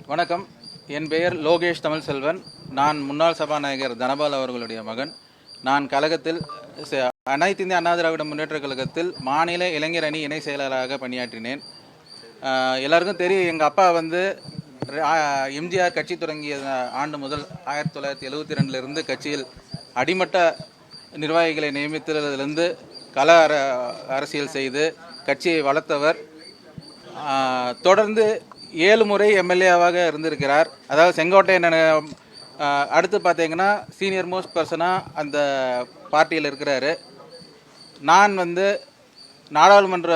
வணக்கம். என் பெயர் லோகேஷ் தமிழ்செல்வன். நான் முன்னாள் சபாநாயகர் தனபால் அவர்களுடைய மகன். நான் கழகத்தில் அனைத்து இந்திய அண்ணா திராவிட முன்னேற்ற கழகத்தில் மாநில இளைஞர் அணி இணை செயலாளராக பணியாற்றினேன். எல்லாருக்கும் தெரியும், எங்கள் அப்பா வந்து எம்ஜிஆர் கட்சி தொடங்கிய ஆண்டு முதல் 1972 கட்சியில் அடிமட்ட நிர்வாகிகளை நியமித்ததிலிருந்து கள அரசியல் செய்து கட்சியை வளர்த்தவர். தொடர்ந்து 7 முறை எம்எல்ஏவாக இருந்திருக்கிறார். அதாவது செங்கோட்டையன் அடுத்து பார்த்தீங்கன்னா சீனியர் மோஸ்ட் பர்சனாக அந்த பார்ட்டியில் இருக்கிறாரு. நான் வந்து நாடாளுமன்ற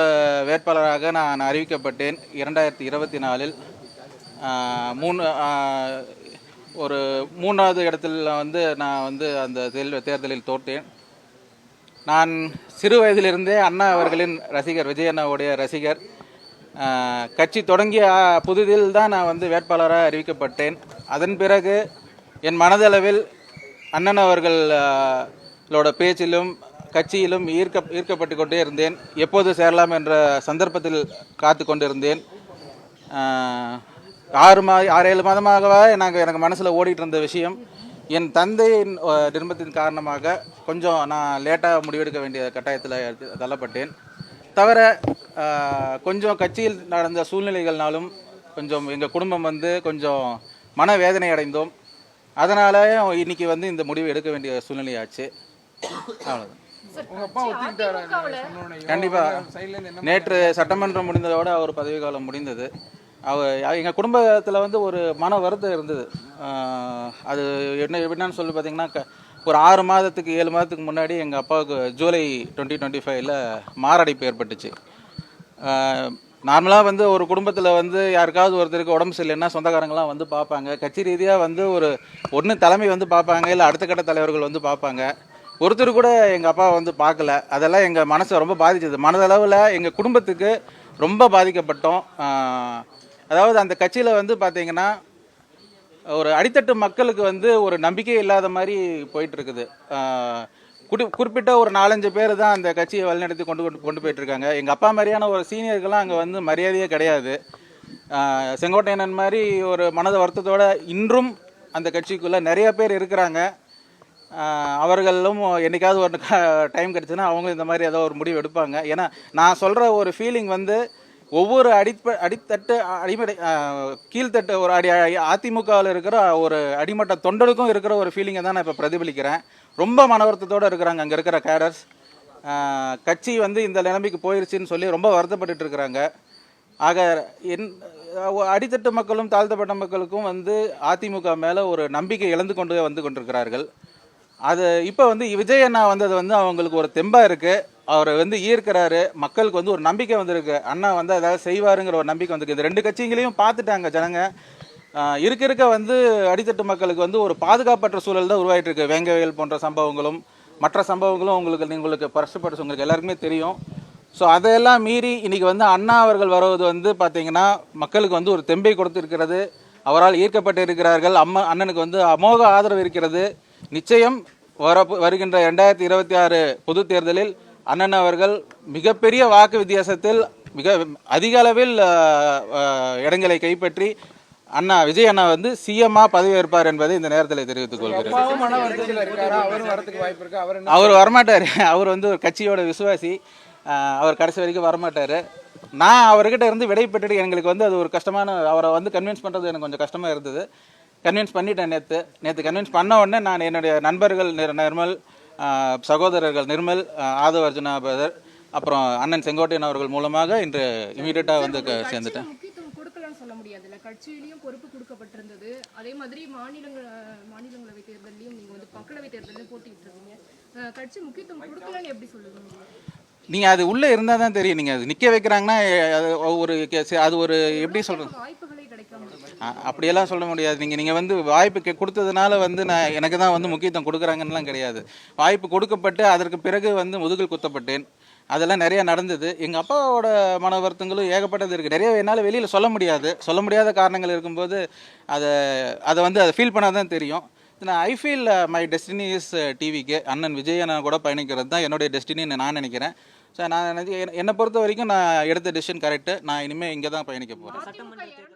வேட்பாளராக நான் அறிவிக்கப்பட்டேன் 2024. ஒரு 3வது இடத்துல வந்து நான் வந்து அந்த தேர்தலில் தோற்றேன். நான் சிறு வயதிலிருந்தே அண்ணா அவர்களின் ரசிகர், விஜய் அண்ணாவுடைய ரசிகர். கட்சி தொடங்கிய புதிதில் தான் நான் வந்து வேட்பாளராக அறிவிக்கப்பட்டேன். அதன் பிறகு என் மனதளவில் அண்ணன் அவர்களோட பேச்சிலும் கட்சியிலும் ஈர்க்கப்பட்டு கொண்டே இருந்தேன். எப்போது சேரலாம் என்ற சந்தர்ப்பத்தில் காத்து கொண்டிருந்தேன். 6-7 மாதமாகவே எனக்கு மனசில் ஓடிட்டு இருந்த விஷயம், என் தந்தையின் நிர்பந்தத்தின் காரணமாக கொஞ்சம் நான் லேட்டாக முடிவெடுக்க வேண்டிய கட்டாயத்தில் தள்ளப்பட்டேன். தவிர கொஞ்சம் கட்சியில் நடந்த சூழ்நிலைகள்னாலும் கொஞ்சம் எங்கள் குடும்பம் வந்து கொஞ்சம் மனவேதனை அடைந்தோம். அதனால இன்னைக்கு வந்து இந்த முடிவு எடுக்க வேண்டிய சூழ்நிலை ஆச்சு. அவ்வளோதான். கண்டிப்பாக நேற்று சட்டமன்றம் முடிந்ததோடு அவர் பதவி காலம் முடிந்தது. எங்கள் குடும்பத்தில் வந்து ஒரு மன வருத்தம் இருந்தது. அது என்னன்னு சொல்லி பார்த்தீங்கன்னா, ஒரு 6 மாதத்துக்கு 7 மாதத்துக்கு முன்னாடி எங்கள் அப்பாவுக்கு ஜூலை 2025 மாரடைப்பு ஏற்பட்டுச்சு. நார்மலாக வந்து ஒரு குடும்பத்தில் வந்து யாருக்காவது ஒருத்தருக்கு உடம்பு சரியில்லைன்னா சொந்தக்காரங்களாம் வந்து பார்ப்பாங்க. கட்சி ரீதியாக வந்து ஒன்று தலைமை வந்து பார்ப்பாங்க, இல்லை அடுத்த கட்ட தலைவர்கள் வந்து பார்ப்பாங்க. ஒருத்தர் கூட எங்கள் அப்பா வந்து பார்க்கல. அதெல்லாம் எங்கள் மனசை ரொம்ப பாதிச்சது. மனதளவில் எங்கள் குடும்பத்துக்கு ரொம்ப பாதிக்கப்பட்டோம். அதாவது அந்த கட்சியில் வந்து பார்த்திங்கன்னா ஒரு அடித்தட்டு மக்களுக்கு வந்து ஒரு நம்பிக்கை இல்லாத மாதிரி போயிட்டுருக்குது. குறிப்பிட்ட ஒரு 4-5 பேர் தான் அந்த கட்சியை வழிநடத்தி கொண்டு போயிட்டுருக்காங்க. எங்கள் அப்பா மாதிரியான ஒரு சீனியர்கள்லாம் அங்கே வந்து மரியாதையே கிடையாது. செங்கோட்டையன் மாதிரி ஒரு மனத வருத்தத்தோடு இன்றும் அந்த கட்சிக்குள்ளே நிறைய பேர் இருக்கிறாங்க. அவர்களும் என்றைக்காவது ஒரு டைம் கிடச்சுன்னா அவங்க இந்த மாதிரி ஏதோ ஒரு முடிவு எடுப்பாங்க. ஏன்னா நான் சொல்கிற ஒரு ஃபீலிங் வந்து ஒவ்வொரு அடித்தட்டு அடிமடை கீழ்த்தட்டு ஒரு அதிமுகவில் இருக்கிற ஒரு அடிமட்ட தொண்டனுக்கும் இருக்கிற ஒரு ஃபீலிங்கை தான் நான் இப்போ பிரதிபலிக்கிறேன். ரொம்ப மன வருத்தத்தோடு இருக்கிறாங்க அங்கே இருக்கிற கேடர்ஸ். கட்சி வந்து இந்த நிலைமைக்கு போயிடுச்சுன்னு சொல்லி ரொம்ப வருத்தப்பட்டு இருக்கிறாங்க. ஆக அடித்தட்டு மக்களும் தாழ்த்தப்பட்ட மக்களுக்கும் வந்து அதிமுக மேலே ஒரு நம்பிக்கை இழந்து கொண்டிருக்கிறார்கள். அது இப்போ வந்து விஜய் அண்ணா வந்தது வந்து அவங்களுக்கு ஒரு தெம்பாக இருக்குது. அவர் வந்து ஈர்க்கிறாரு. மக்களுக்கு வந்து ஒரு நம்பிக்கை வந்திருக்கு. அண்ணா வந்து அதாவது செய்வாருங்கிற ஒரு நம்பிக்கை வந்திருக்கு. இந்த 2 கட்சிகளையும் பார்த்துட்டாங்க ஜனங்க. இருக்க வந்து அடித்தட்டு மக்களுக்கு வந்து ஒரு பாதுகாப்பற்ற சூழல் தான் உருவாகிட்டு இருக்கு. வேங்கவேல் போன்ற சம்பவங்களும் மற்ற சம்பவங்களும் உங்களுக்கு பரஸ்பரஸ் உங்களுக்கு எல்லாருக்குமே தெரியும். ஸோ அதையெல்லாம் மீறி இன்றைக்கி வந்து அண்ணா அவர்கள் வருவது வந்து பார்த்திங்கன்னா மக்களுக்கு வந்து ஒரு தெம்பை கொடுத்துருக்கிறது. அவரால் ஈர்க்கப்பட்டு இருக்கிறார்கள். அண்ணனுக்கு வந்து அமோக ஆதரவு இருக்கிறது. நிச்சயம் வருகின்ற 2026 பொது தேர்தலில் அண்ணன் அவர்கள் மிகப்பெரிய வாக்கு வித்தியாசத்தில் மிக அதிக அளவில் இடங்களை கைப்பற்றி விஜய் அண்ணா வந்து சிஎம்மா பதவியேற்பார் என்பதை இந்த நேரத்தில் தெரிவித்துக் கொள்கிறேன். அவர் வரமாட்டார். அவர் வந்து ஒரு கட்சியோட விசுவாசி. அவர் கடைசி வரைக்கும் வரமாட்டார். நான் அவர்கிட்ட இருந்து விடை பெற்றுட்டு எங்களுக்கு வந்து அது ஒரு கஷ்டமான, அவரை வந்து கன்வின்ஸ் பண்ணுறது எனக்கு கொஞ்சம் கஷ்டமாக இருந்தது. கன்வின்ஸ் பண்ணிட்டேன். நேற்று கன்வின்ஸ் பண்ண உடனே நான் என்னுடைய நண்பர்கள் நிர்மல், சகோதரர்கள் நிர்மல், ஆதவ அர்ஜுனா பிரதர், அப்புறம் அண்ணன் செங்கோட்டையன் அவர்கள் மூலமாக இன்று இமீடியட்டாக வந்து சேர்ந்துட்டேன். சொல்ல முடியாதுல்ல, கட்சியிலையும் பொறுப்பு கொடுக்கப்பட்டிருந்தது. அதே மாதிரி மாநிலங்களவை தேர்தலையும் நீங்க வந்து மக்களவை தேர்தலையும் போட்டிட்டு இருக்கீங்க. கட்சி முக்கியத்துவம் கொடுக்கலன்னு எப்படி சொல்லுவீங்க? நீங்கள் அது உள்ளே இருந்தால் தான் தெரியும். நீங்கள் அது நிற்க வைக்கிறாங்கன்னா அது ஒரு எப்படி சொல்கிறது, அப்படியெல்லாம் சொல்ல முடியாது. நீங்கள் வந்து வாய்ப்பு கொடுத்ததுனால வந்து எனக்கு தான் வந்து முக்கியத்துவம் கொடுக்குறாங்கன்னெலாம் கிடையாது. வாய்ப்பு கொடுக்கப்பட்டு அதற்கு பிறகு வந்து முதுகில் குத்தப்பட்டேன். அதெல்லாம் நிறையா நடந்தது. எங்கள் அப்பாவோட மன வருத்தங்களும் ஏகப்பட்டது இருக்குது. நிறைய என்னால் வெளியில் சொல்ல முடியாத காரணங்கள் இருக்கும்போது அதை வந்து அதை ஃபீல் பண்ணால் தான் தெரியும். I feel my destiny is டிவிக்கு. அண்ணன் விஜய் அண்ணன் கூட பயணிக்கிறது தான் என்னுடைய டெஸ்டினின்னு நான் நினைக்கிறேன். ஸோ என்னை பொறுத்த வரைக்கும் நான் எடுத்த டெசிஷன் கரெக்டு. நான் இனிமேல் இங்கே தான் பயணிக்க போகிறேன்.